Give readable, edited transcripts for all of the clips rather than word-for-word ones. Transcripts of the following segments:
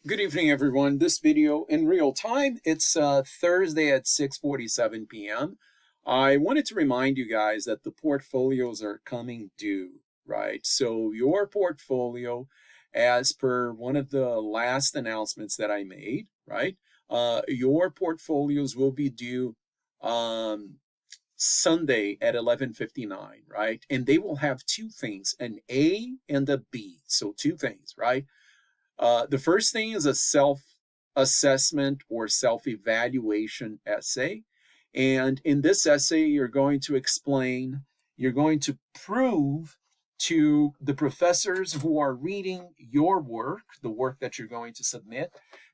Good evening, everyone. This video in real time. It's Thursday at 6:47 p.m. I wanted to remind you guys that the portfolios are coming due, right? So your portfolio, as per one of the last announcements that I made, right? Your portfolios will be due Sunday at 11:59, right? And they will have two things, an A and a B. So two things, right? The first thing is a self-assessment or self-evaluation essay. And in this essay, you're going to explain, you're going to prove to the professors who are reading your work, the work that you're going to submit,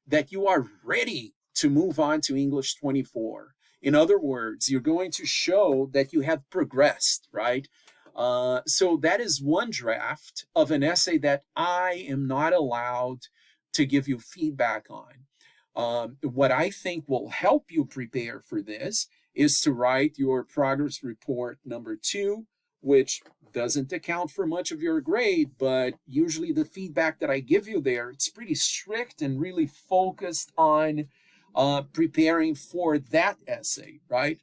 that you are ready to move on to English 24. In other words, you're going to show that you have progressed, right? So that is one draft of an essay that I am not allowed to give you feedback on. What I think will help you prepare for this is to write your progress report number 2, which doesn't account for much of your grade, but usually the feedback that I give you there, it's pretty strict and really focused on preparing for that essay, right?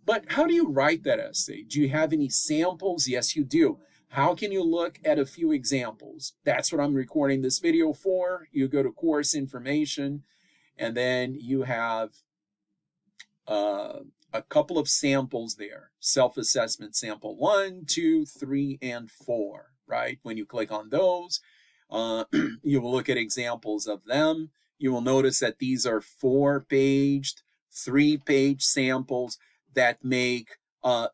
But how do you write that essay? Do you have any samples? Yes, you do. How can you look at a few examples? That's what I'm recording this video for. You go to course information, and then you have a couple of samples there. Self-assessment sample 1, 2, 3, and 4, right? When you click on those, you will look at examples of them. You will notice that these are 4-paged, 3-page samples that make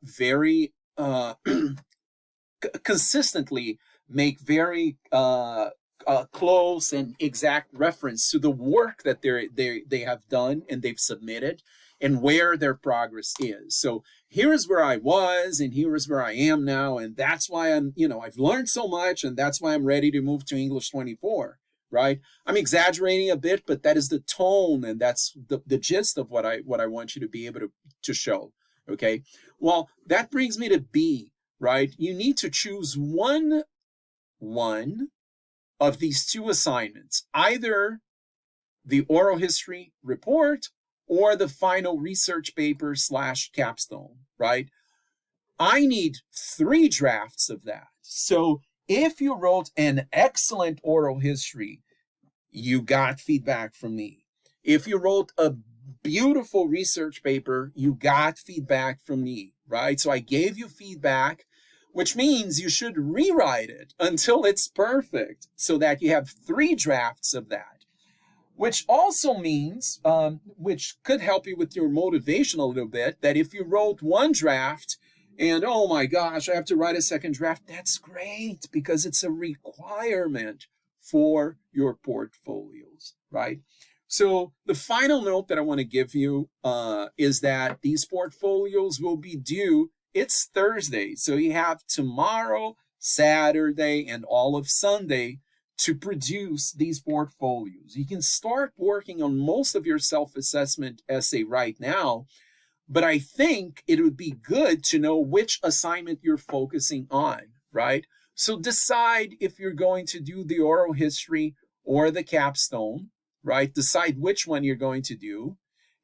very consistently make very close and exact reference to the work that they have done and they've submitted and where their progress is. So here is where I was and here is where I am now, and that's why I've learned so much, and that's why I'm ready to move to English 24. Right? I'm exaggerating a bit, but that is the tone, and that's the gist of what I want you to be able to show. Okay. Well, that brings me to B, right? You need to choose one of these two assignments, either the oral history report or the final research paper / capstone, right? I need 3 drafts of that. So if you wrote an excellent oral history, you got feedback from me. If you wrote a beautiful research paper, you got feedback from me, right? So I gave you feedback, which means you should rewrite it until it's perfect so that you have 3 drafts of that, which also means, which could help you with your motivation a little bit, that if you wrote 1 draft and, oh my gosh, I have to write a 2nd draft, that's great because it's a requirement for your portfolios, right? So the final note that I want to give you is that these portfolios will be due. It's Thursday, so you have tomorrow, Saturday, and all of Sunday to produce these portfolios. You can start working on most of your self-assessment essay right now, but I think it would be good to know which assignment you're focusing on, right? So decide if you're going to do the oral history or the capstone, right? Decide which one you're going to do.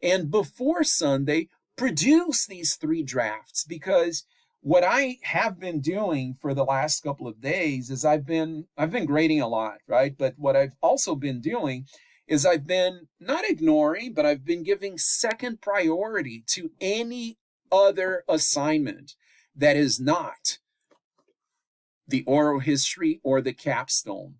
And before Sunday, produce these 3 drafts, because what I have been doing for the last couple of days is I've been grading a lot, right? But what I've also been doing is I've been not ignoring, but I've been giving 2nd priority to any other assignment that is not the oral history or the capstone.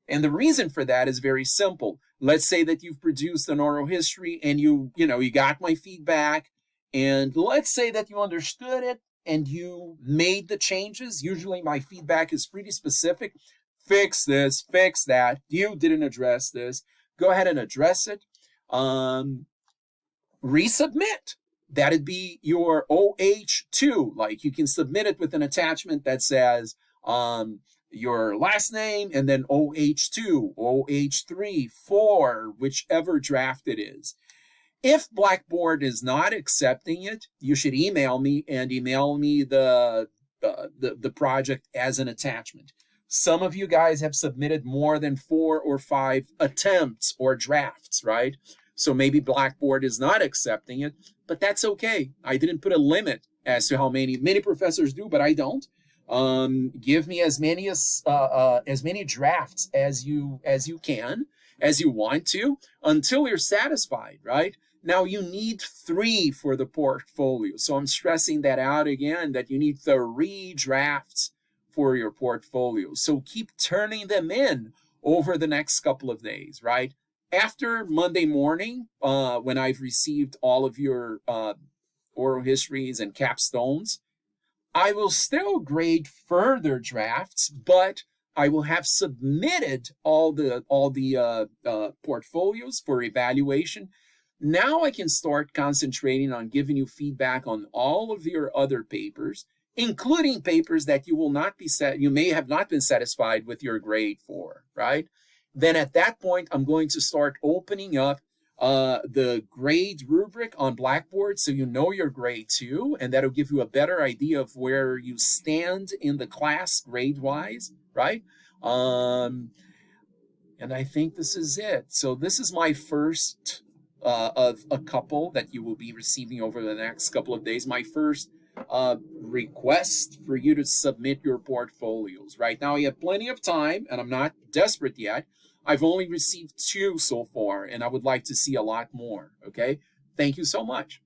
And the reason for that is very simple. Let's say that you've produced an oral history and you got my feedback, and let's say that you understood it and you made the changes. Usually my feedback is pretty specific. Fix this, fix that. You didn't address this. Go ahead and address it. Resubmit. That'd be your OH2. Like, you can submit it with an attachment that says your last name and then OH2, OH3, 4, whichever draft it is. If Blackboard is not accepting it, you should email me and email me the project as an attachment. Some of you guys have submitted more than 4 or 5 attempts or drafts, right? So maybe Blackboard is not accepting it, but that's okay. I didn't put a limit as to how many professors do, but I don't. Give me as many drafts as you can, as you want to, until you're satisfied, right? Now you need 3 for the portfolio. So I'm stressing that out again, that you need 3 drafts for your portfolio. So keep turning them in over the next couple of days, right? After Monday morning, when I've received all of your oral histories and capstones, I will still grade further drafts, but I will have submitted all the portfolios for evaluation. Now I can start concentrating on giving you feedback on all of your other papers, including papers that you may have not been satisfied with your grade for, right? Then at that point, I'm going to start opening up the grade rubric on Blackboard, so you know your grade too, and that'll give you a better idea of where you stand in the class grade-wise, right? And I think this is it. So this is my first of a couple that you will be receiving over the next couple of days. My first request for you to submit your portfolios. Right now, you have plenty of time, and I'm not desperate yet. I've only received 2 so far, and I would like to see a lot more, okay? Thank you so much.